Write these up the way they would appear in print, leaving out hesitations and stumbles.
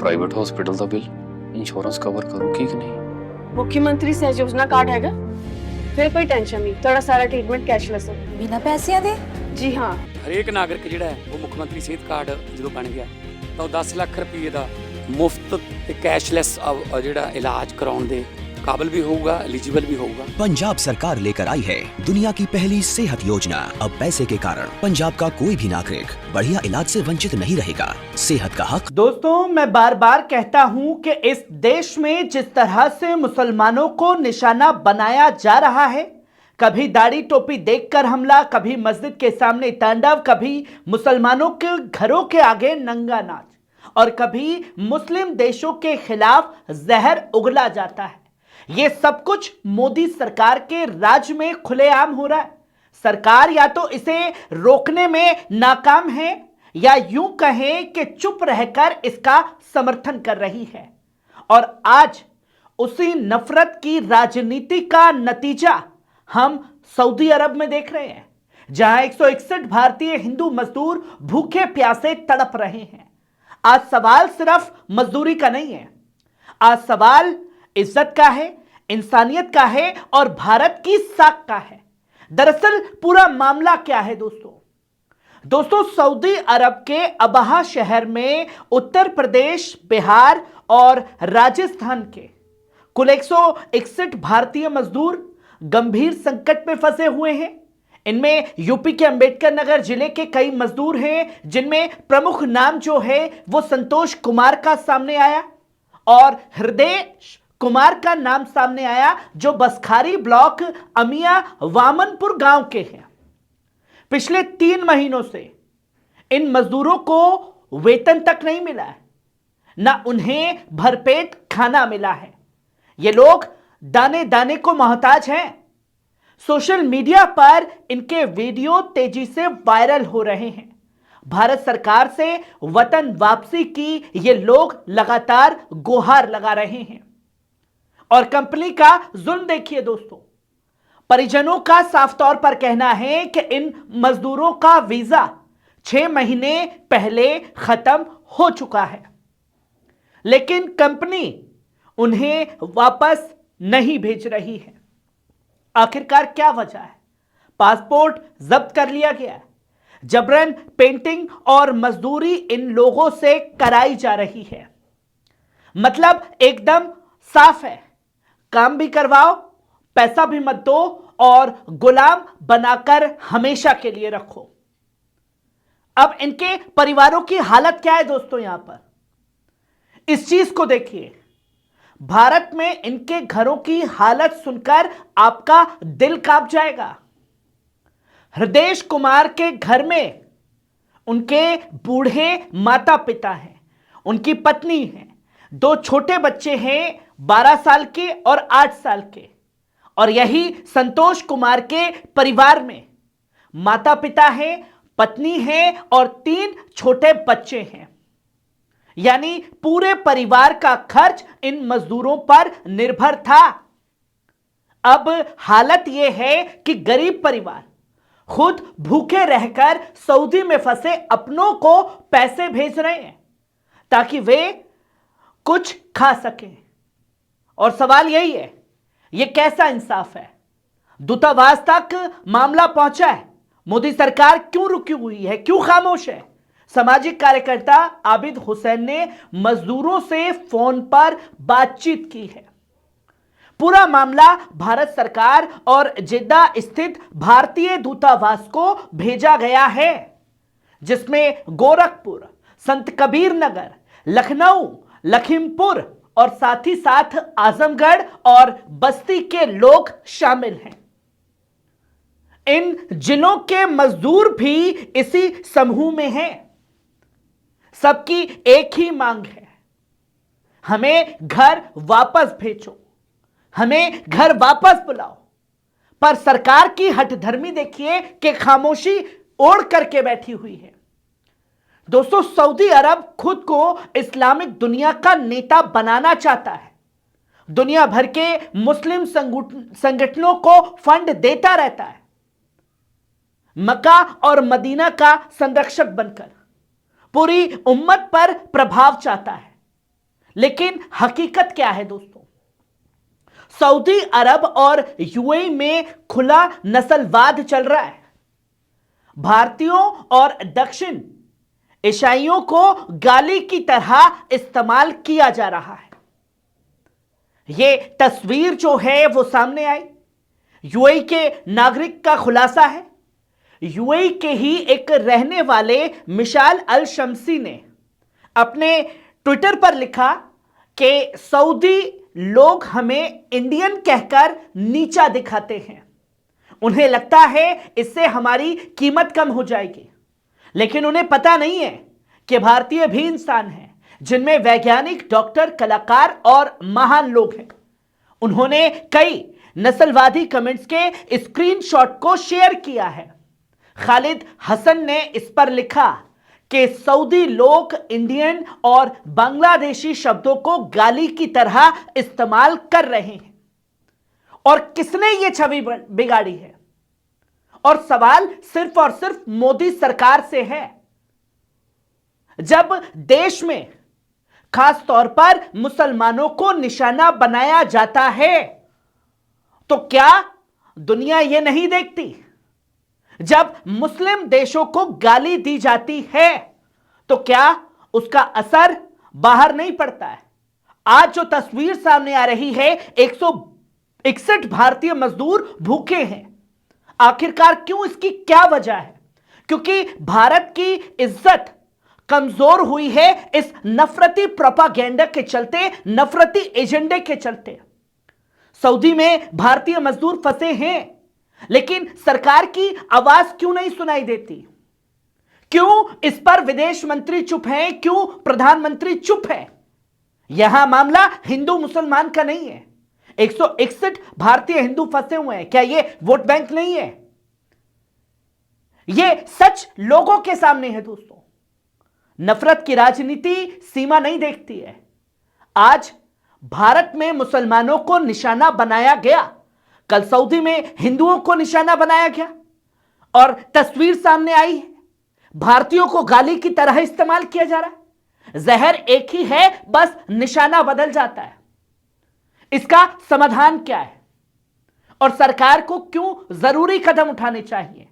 Private hospital ਦਾ bill insurance cover ਕਰੂਗੀ ਕਿ ਨਹੀਂ? मुख्यमंत्री सहज योजना कार्ड हैगा, फिर कोई टेंशन नहीं, थोड़ा सारा ट्रीटमेंट कैशलेस है। बिना पैसिਆਂ ਦੇ? जी हाँ, ਹਰੇਕ ਨਾਗਰਿਕ ਜਿਹੜਾ ਹੈ ਉਹ ਮੁੱਖ ਮੰਤਰੀ ਸਿਹਤ ਕਾਰਡ ਜਦੋਂ ਬਣ ਗਿਆ ਤਾਂ ਉਹ 10 ਲੱਖ ਰੁਪਏ ਦਾ ਮੁਫਤ ਤੇ ਕੈਸ਼ਲੈਸ ਜਿਹੜਾ ਇਲਾਜ ਕਰਾਉਣ ਦੇ काबिल भी होगा, एलिजिबल भी होगा। पंजाब सरकार लेकर आई है दुनिया की पहली सेहत योजना। अब पैसे के कारण पंजाब का कोई भी नागरिक बढ़िया इलाज से वंचित नहीं रहेगा। सेहत का हक। दोस्तों, मैं बार बार कहता हूं कि इस देश में जिस तरह से मुसलमानों को निशाना बनाया जा रहा है, कभी दाढ़ी टोपी देखकर हमला, कभी मस्जिद के सामने तांडव, कभी मुसलमानों के घरों के आगे नंगा नाच और कभी मुस्लिम देशों के खिलाफ जहर उगला जाता है, ये सब कुछ मोदी सरकार के राज में खुलेआम हो रहा है। सरकार या तो इसे रोकने में नाकाम है या यूं कहें कि चुप रहकर इसका समर्थन कर रही है। और आज उसी नफरत की राजनीति का नतीजा हम सऊदी अरब में देख रहे हैं, जहां 161 भारतीय हिंदू मजदूर भूखे प्यासे तड़प रहे हैं। आज सवाल सिर्फ मजदूरी का नहीं है, आज सवाल इज्जत का है, इंसानियत का है और भारत की साख का है। दरअसल पूरा मामला क्या है दोस्तों, सऊदी अरब के अबहा शहर में उत्तर प्रदेश, बिहार और राजस्थान के कुल 161 भारतीय मजदूर गंभीर संकट में फंसे हुए हैं। इनमें यूपी के अंबेडकर नगर जिले के कई मजदूर हैं, जिनमें प्रमुख नाम जो है वो संतोष कुमार का सामने आया और हृदय कुमार का नाम सामने आया, जो बसखारी ब्लॉक अमिया वामनपुर गांव के हैं। पिछले 3 महीनों से इन मजदूरों को वेतन तक नहीं मिला है, ना उन्हें भरपेट खाना मिला है। ये लोग दाने दाने को मोहताज हैं। सोशल मीडिया पर इनके वीडियो तेजी से वायरल हो रहे हैं। भारत सरकार से वतन वापसी की ये लोग लगातार गुहार लगा रहे हैं। और कंपनी का जुल्म देखिए दोस्तों, परिजनों का साफ तौर पर कहना है कि इन मजदूरों का वीजा 6 महीने पहले खत्म हो चुका है, लेकिन कंपनी उन्हें वापस नहीं भेज रही है। आखिरकार क्या वजह है? पासपोर्ट जब्त कर लिया गया है, जबरन पेंटिंग और मजदूरी इन लोगों से कराई जा रही है। मतलब एकदम साफ है, काम भी करवाओ, पैसा भी मत दो और गुलाम बनाकर हमेशा के लिए रखो। अब इनके परिवारों की हालत क्या है दोस्तों? यहां पर इस चीज को देखिए। भारत में इनके घरों की हालत सुनकर आपका दिल कांप जाएगा। हृदय कुमार के घर में उनके बूढ़े माता पिता हैं, उनकी पत्नी है, 2 छोटे बच्चे हैं, 12 साल के और 8 साल के। और यही संतोष कुमार के परिवार में माता पिता हैं, पत्नी है और 3 छोटे बच्चे हैं। यानी पूरे परिवार का खर्च इन मजदूरों पर निर्भर था। अब हालत यह है कि गरीब परिवार खुद भूखे रहकर सऊदी में फंसे अपनों को पैसे भेज रहे हैं ताकि वे कुछ खा सकें। और सवाल यही है, यह कैसा इंसाफ है? दूतावास तक मामला पहुंचा है, मोदी सरकार क्यों रुकी हुई है, क्यों खामोश है? सामाजिक कार्यकर्ता आबिद हुसैन ने मजदूरों से फोन पर बातचीत की है। पूरा मामला भारत सरकार और जिद्दा स्थित भारतीय दूतावास को भेजा गया है, जिसमें गोरखपुर, संत कबीर नगर, लखनऊ, लखीमपुर और साथ ही साथ आजमगढ़ और बस्ती के लोग शामिल हैं। इन जिलों के मजदूर भी इसी समूह में हैं। सबकी एक ही मांग है, हमें घर वापस भेजो, हमें घर वापस बुलाओ। पर सरकार की हठधर्मी देखिए कि खामोशी ओढ़ करके बैठी हुई है। दोस्तों, सऊदी अरब खुद को इस्लामिक दुनिया का नेता बनाना चाहता है, दुनिया भर के मुस्लिम संगठनों को फंड देता रहता है, मक्का और मदीना का संरक्षक बनकर पूरी उम्मत पर प्रभाव चाहता है। लेकिन हकीकत क्या है दोस्तों? सऊदी अरब और यूएई में खुला नस्लवाद चल रहा है। भारतीयों और दक्षिण एशियाइयों को गाली की तरह इस्तेमाल किया जा रहा है। यह तस्वीर जो है वो सामने आई, यूएई के नागरिक का खुलासा है। यूएई के ही एक रहने वाले मिशाल अल शम्सी ने अपने ट्विटर पर लिखा कि सऊदी लोग हमें इंडियन कहकर नीचा दिखाते हैं, उन्हें लगता है इससे हमारी कीमत कम हो जाएगी, लेकिन उन्हें पता नहीं है कि भारतीय भी इंसान हैं, जिनमें वैज्ञानिक, डॉक्टर, कलाकार और महान लोग हैं। उन्होंने कई नस्लवादी कमेंट्स के स्क्रीनशॉट को शेयर किया है। खालिद हसन ने इस पर लिखा कि सऊदी लोग इंडियन और बांग्लादेशी शब्दों को गाली की तरह इस्तेमाल कर रहे हैं और किसने ये छवि बिगाड़ी है। और सवाल सिर्फ और सिर्फ मोदी सरकार से है। जब देश में खास तौर पर मुसलमानों को निशाना बनाया जाता है तो क्या दुनिया ये नहीं देखती? जब मुस्लिम देशों को गाली दी जाती है तो क्या उसका असर बाहर नहीं पड़ता है? आज जो तस्वीर सामने आ रही है, 161 भारतीय मजदूर भूखे हैं। आखिरकार क्यों? इसकी क्या वजह है? क्योंकि भारत की इज्जत कमजोर हुई है इस नफरती प्रोपागेंडा के चलते, नफरती एजेंडे के चलते। सऊदी में भारतीय मजदूर फंसे हैं, लेकिन सरकार की आवाज क्यों नहीं सुनाई देती? क्यों इस पर विदेश मंत्री चुप हैं? क्यों प्रधानमंत्री चुप है? यहां मामला हिंदू मुसलमान का नहीं है। 161 भारतीय हिंदू फंसे हुए हैं। क्या यह वोट बैंक नहीं है? यह सच लोगों के सामने है दोस्तों। नफरत की राजनीति सीमा नहीं देखती है। आज भारत में मुसलमानों को निशाना बनाया गया, कल सऊदी में हिंदुओं को निशाना बनाया गया और तस्वीर सामने आई है, भारतीयों को गाली की तरह इस्तेमाल किया जा रहा है। जहर एक ही है, बस निशाना बदल जाता है। इसका समाधान क्या है और सरकार को क्यों जरूरी कदम उठाने चाहिए?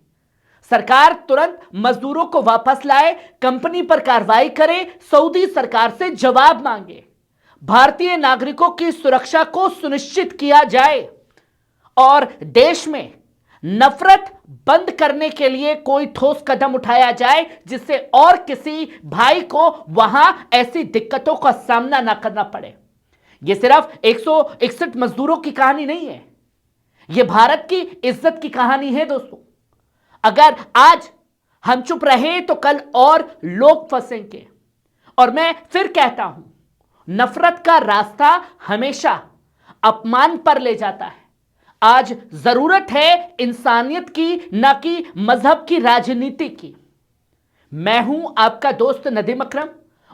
सरकार तुरंत मजदूरों को वापस लाए, कंपनी पर कार्रवाई करे, सऊदी सरकार से जवाब मांगे, भारतीय नागरिकों की सुरक्षा को सुनिश्चित किया जाए और देश में नफरत बंद करने के लिए कोई ठोस कदम उठाया जाए, जिससे और किसी भाई को वहां ऐसी दिक्कतों का सामना ना करना पड़े। यह सिर्फ 161 मजदूरों की कहानी नहीं है, यह भारत की इज्जत की कहानी है दोस्तों। अगर आज हम चुप रहे तो कल और लोग फंसेंगे। और मैं फिर कहता हूं, नफरत का रास्ता हमेशा अपमान पर ले जाता है। आज जरूरत है इंसानियत की, ना कि मजहब की राजनीति की। मैं हूं आपका दोस्त नदीम अकरम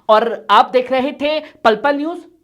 और आप देख रहे थे पल पल न्यूज।